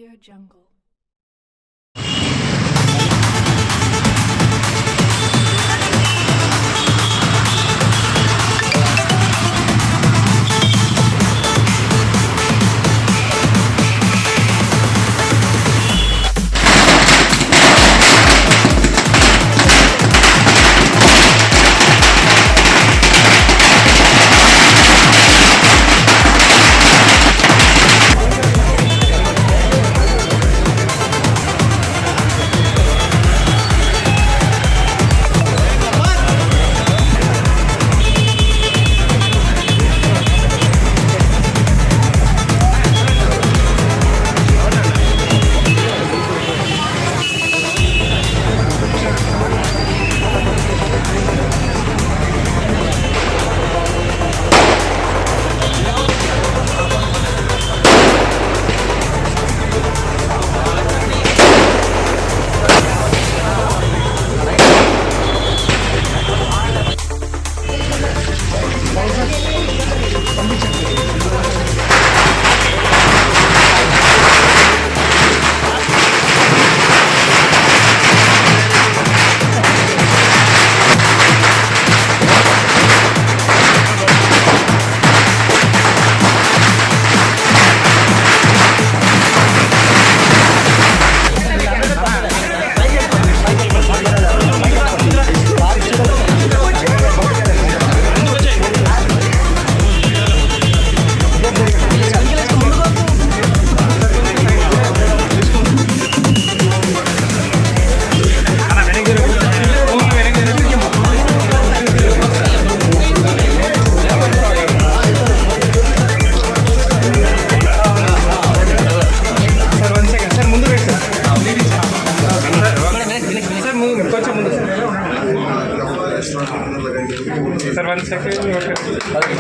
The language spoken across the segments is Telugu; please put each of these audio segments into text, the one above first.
AudioJungle. Sir, 1 second.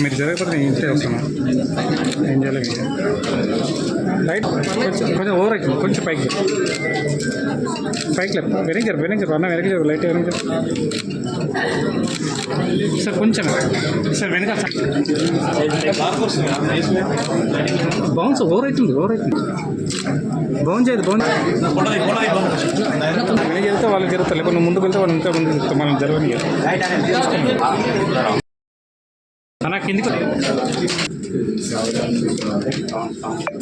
మీరు జరగకపోతే నేను ఇంట్లో వస్తున్నాను. ఏం చేయాలి? లైట్ కొంచెం ఓవర్ అవుతుంది. కొంచెం పైకి వెనక్కి అన్న వెనక్కి లైట్ వెనక్కి సార్. కొంచెం సార్ వెనక బౌన్స్ ఓవర్ అవుతుంది. బౌన్స్ చేయదు. వెనక్కి వెళ్తే వాళ్ళు జరుగుతారు, లేకపోతే ముందుకు వెళ్తే వాళ్ళు ఇంకా ముందుకు చెప్తాం. మనం జరగని అన్న కిందికి.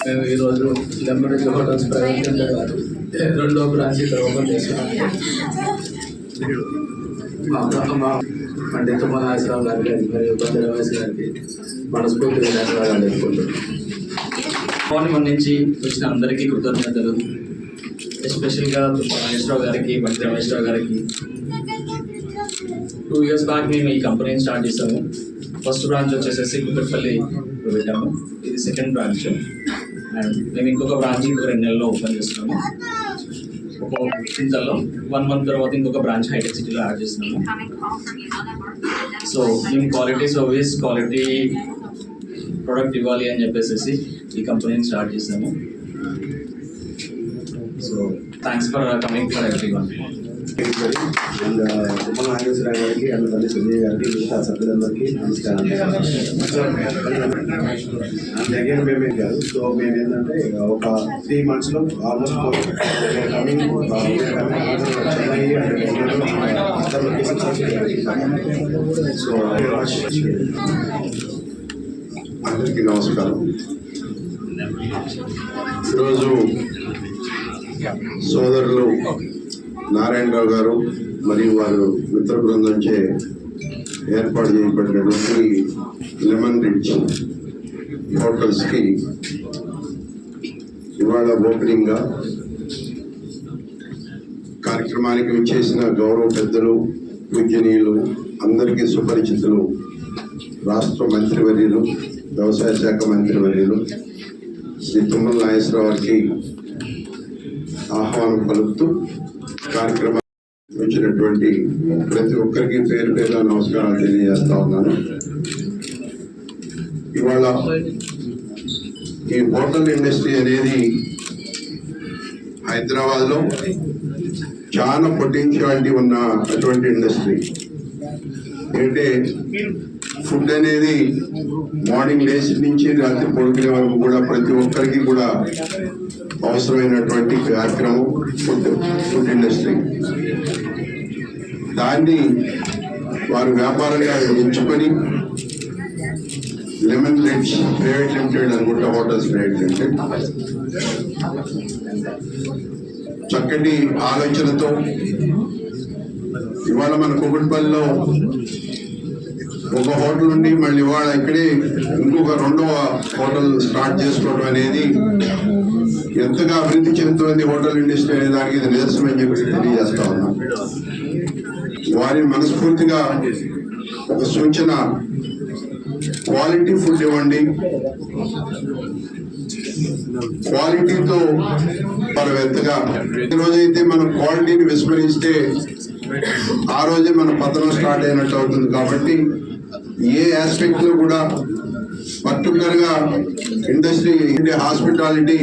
మేము ఈరోజు లెమన్ హోటల్స్ ప్రైవేట్ రెండో బ్రాంచ్ ఇక్కడ ఓపెన్ చేస్తున్నాం. పండిత మన ఆశ్రమం గారికి మరియు రమేష్ గారికి మనస్ఫూర్తిగా ధన్యవాదాలు తెలుపుకుంటున్నాం. మన నుంచి వచ్చిన అందరికీ కృతజ్ఞతలు. ఎస్పెషల్గా నాగేశ్వరరావు గారికి, బండి రమేశ్వరరావు గారికి. 2 years బ్యాక్ మేము ఈ కంపెనీని స్టార్ట్ చేసాము. ఫస్ట్ బ్రాంచ్ వచ్చేసేసి కుక్కట్పల్లి పెట్టాము. ఇది సెకండ్ బ్రాంచ్. అండ్ మేము ఇంకొక బ్రాంచ్ ఇంకొక 2 నెలల్లో ఓపెన్ చేస్తున్నాము. ఒక ఇంతలో 1 month తర్వాత ఇంకొక బ్రాంచ్ హైటెక్ సిటీలో యాడ్ చేస్తున్నాము. సో మేము క్వాలిటీ సర్వీస్, క్వాలిటీ ప్రోడక్ట్ ఇవ్వాలి అని చెప్పేసి ఈ కంపెనీని స్టార్ట్ చేసాము. So thanks for coming for everyone. And Ummala Nageswararao గారికి అండ్ తల్లి సంజయ్ గారికి మిగతా సభ్యులందరికీ నమస్కారం. అండ్ అగైన్ పేమెంట్ కాదు. సో మేము ఏంటంటే ఒక 3 months almost coming Chennai and other locations. So అందరికీ నమస్కారం. ఈరోజు సోదరులు నారాయణరావు గారు మరియు వారు మిత్ర బృందంచే ఏర్పాటు చేయబడినటువంటి లెమన్ రిడ్జ్ హోటల్స్కి ఇవాళ ఓపెనింగ్గా కార్యక్రమానికి విచ్చేసిన గౌరవ పెద్దలు, పూజనీయులు, అందరికీ సుపరిచితులు, రాష్ట్ర మంత్రివర్యులు, వ్యవసాయ శాఖ మంత్రివర్యులు శ్రీ తుమ్మల నాగేశ్వరరావు గారికి ఆహ్వానం పలుకుతూ కార్యక్రమం వచ్చినటువంటి ప్రతి ఒక్కరికి పేరు పేరు నమస్కారాలు తెలియజేస్తా ఉన్నాను. ఇవాళ ఈ హోటల్ ఇండస్ట్రీ అనేది హైదరాబాద్లో చాలా పొటెన్షియాలిటీ ఉన్న అటువంటి ఇండస్ట్రీ. ఏంటంటే ఫుడ్ అనేది మార్నింగ్ లేచి నుంచి రాత్రి పడుకునే వరకు కూడా ప్రతి ఒక్కరికి కూడా అవసరమైనటువంటి కార్యక్రమం ఫుడ్ ఇండస్ట్రీ. దాన్ని వారు వ్యాపారంగా ఎంచుకొని లెమన్ రిడ్జ్ ప్రైవేట్ లిమిటెడ్ అనుకుంటా, హోటల్స్ ప్రైవేట్ లిమిటెడ్, చక్కటి ఆలోచనతో ఇవాళ మన కుకట్పల్లిలో ఒక హోటల్ ఉండి మళ్ళీ ఇవాళ ఇక్కడే ఇంకొక 2వ హోటల్ స్టార్ట్ చేసుకోవడం అనేది ఎంతగా అభివృద్ధి చెందుతుంది హోటల్ ఇండస్ట్రీ అనే దానికి ఇది నిదర్శనం అని చెప్పి తెలియజేస్తా ఉన్నాం. వారిని మనస్ఫూర్తిగా ఒక సూచన, క్వాలిటీ ఫుడ్ ఇవ్వండి. క్వాలిటీతో మనం ఎంతగా ఈ రోజైతే మనం క్వాలిటీని విస్మరిస్తే ఆ రోజే మన పతనం స్టార్ట్ అయినట్టు అవుతుంది. కాబట్టి ఏ ఆస్పెక్ట్ లో కూడా పర్టికులర్ గా ఇండస్ట్రీ, హాస్పిటాలిటీ,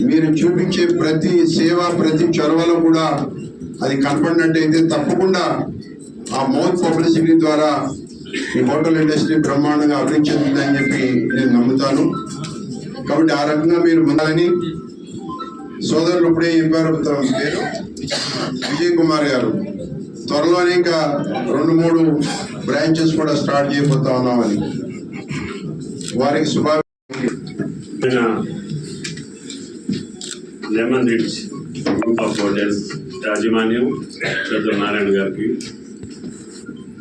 మీరు చూపించే ప్రతి సేవ, ప్రతి చొరవలో కూడా అది కనపడినట్టయితే తప్పకుండా ఆ మౌత్ పబ్లిసిటీ ద్వారా ఈ హోటల్ ఇండస్ట్రీ బ్రహ్మాండంగా అభివృద్ధి చెందుతుందని చెప్పి నేను నమ్ముతాను. కాబట్టి ఆ రకంగా మీరు ముందని సోదరులు ఇప్పుడే చెప్పారు, పేరు విజయ్ కుమార్ గారు, త్వరలోనే ఇంకా 2-3 బ్రాంచెస్ కూడా స్టార్ట్ చేయబోతా ఉన్నామని వారికి lemon ridge group of hotels యాజమాన్యం పెద్ద నారాయణ గారికి,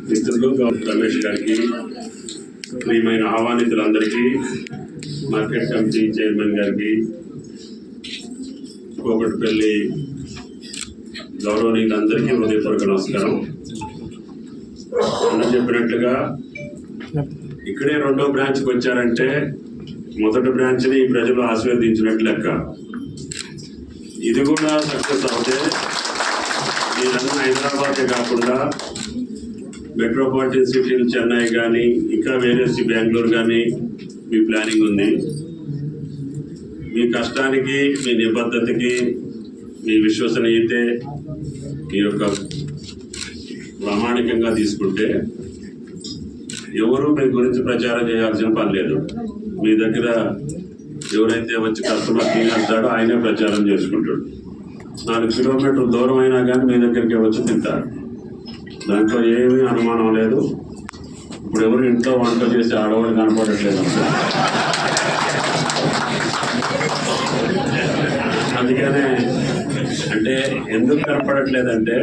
మిత్రులు రమేష్ గారికి, ప్రియమైన ఆహ్వానితులందరికీ, మార్కెట్ కమిటీ చైర్మన్ గారికి, కూకట్పల్లి గౌరవనీయులందరికీ హృదయపూర్వక నమస్కారం. అన్న చెప్పినట్లుగా ఇక్కడే 2వ బ్రాంచ్కి వచ్చారంటే మొదటి బ్రాంచ్ని ప్రజలు ఆశీర్వదించినట్లు లెక్క. ఇది కూడా సక్సెస్ అవుతే మీరన్నా హైదరాబాదే కాకుండా మెట్రోపాలిటన్ సిటీలు చెన్నై కానీ ఇంకా వేరే బెంగళూరు కానీ మీ ప్లానింగ్ ఉంది. మీ కష్టానికి, మీ నిబద్ధతకి, మీ విశ్వసనీయతే మీ యొక్క ప్రామాణికంగా తీసుకుంటే ఎవరు మీ గురించి ప్రచారం చేయాల్సిన పని లేదు. మీ దగ్గర ఎవరైతే వచ్చి కస్టమర్ తినేస్తాడో ఆయనే ప్రచారం చేసుకుంటాడు. 4 కిలోమీటర్ల దూరం అయినా కానీ మీ దగ్గరికి వచ్చి తింటారు. దాంట్లో ఏమీ అనుమానం లేదు. ఇప్పుడు ఎవరు ఇంట్లో వంట చేసి ఆడవాళ్ళు కనపడట్లేదు. అందుకనే అంటే ఎందుకు కనపడట్లేదంటే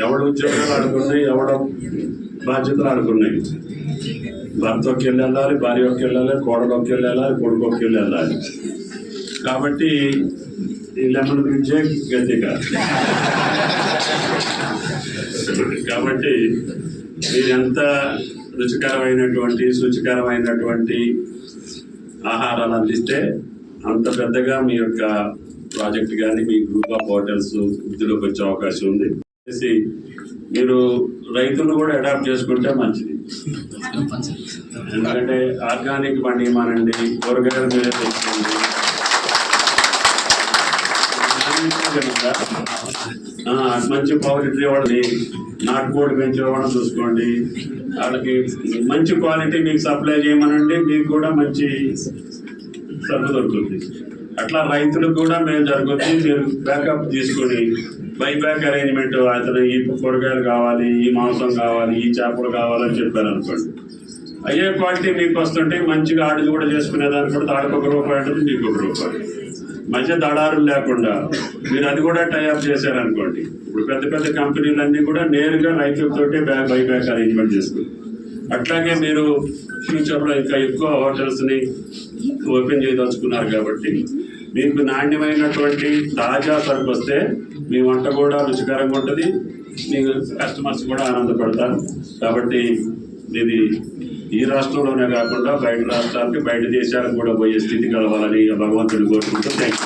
ఎవడ ఉద్యోగాలు ఆడుకున్నాయి, ఎవడ బాధ్యతలు ఆడుకున్నాయి. భర్త ఒక్క వెళ్ళాలి, భార్య ఒక్క వెళ్ళాలి, కోడలు ఒక్క వెళ్ళాలి, కొడుకు ఒక్క వెళ్ళాలి. కాబట్టి ఈ లెమన్ గురించే గతి కాదు. కాబట్టి మీరు ఎంత రుచికరమైనటువంటి శుచికరమైనటువంటి ఆహారాలు అందిస్తే అంత పెద్దగా మీ యొక్క ప్రాజెక్ట్ కానీ మీ గ్రూప్ ఆఫ్ హోటల్స్ వృద్ధిలోకి వచ్చే అవకాశం ఉంది. మీరు రైతులు కూడా అడాప్ట్ చేసుకుంటే మంచిది. ఎందుకంటే ఆర్గానిక్ పండియమానండి, కూరగాయలు మీరే తెచ్చుకోండి, మంచి పౌల్ట్రీ వాళ్ళని నాటుకోడి పెంచే వాళ్ళని చూసుకోండి. వాళ్ళకి మంచి క్వాలిటీ మీకు సప్లై చేయమనండి, మీకు కూడా మంచి సరుకు దొరుకుతుంది. అట్లా రైతులకు కూడా మేము జరుగుతుంది. మీరు బ్యాకప్ తీసుకొని బైబ్యాక్ అరేంజ్మెంట్, అతను ఈ కూరగాయలు కావాలి, ఈ మాంసం కావాలి, ఈ చేపలు కావాలని చెప్పారు అనుకోండి, అయ్యే క్వాలిటీ మీకు వస్తుంటే మంచిగా ఆడిది కూడా చేసుకునేదానికి కూడా ఆడికి ₹1 ఉంటుంది, మీకు ₹1. మధ్య దళారులు లేకుండా మీరు అది కూడా టైఅప్ చేశారనుకోండి. ఇప్పుడు పెద్ద పెద్ద కంపెనీలన్నీ కూడా నేరుగా రైతులతోటే బైబ్యాక్ అరేంజ్మెంట్ చేసుకుంటారు. అట్లాగే మీరు ఫ్యూచర్లో ఇంకా ఎక్కువ హోటల్స్ని ఓపెన్ చేయదలుచుకున్నారు కాబట్టి మీకు నాణ్యమైనటువంటి తాజా సరుకు వస్తే మీ వంట కూడా రుచికరంగా ఉంటుంది, మీ కస్టమర్స్ కూడా ఆనందపడతారు. కాబట్టి ఇది ఈ రాష్ట్రంలోనే కాకుండా బయట రాష్ట్రాలకి, బయట దేశాలకు కూడా పోయే స్థితి కలవాలని భగవంతుని కోరుకుంటూ థ్యాంక్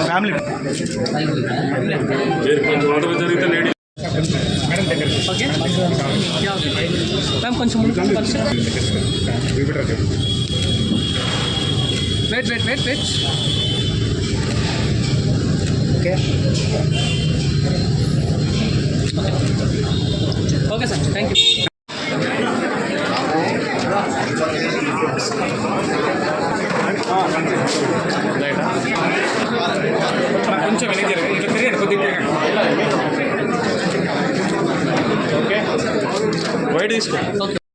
ఫ్యామిలీ మీరు కొంచెం గొడవ జరిగితే లేడీ ఓకే మ్యామ్ కొంచెం ముందు wait okay okay sir thank you. కొంచెం మేనేజర్ ఇట్లా తిరిగాడు కొద్దిగా ఓకే వైట్ తీసుకో.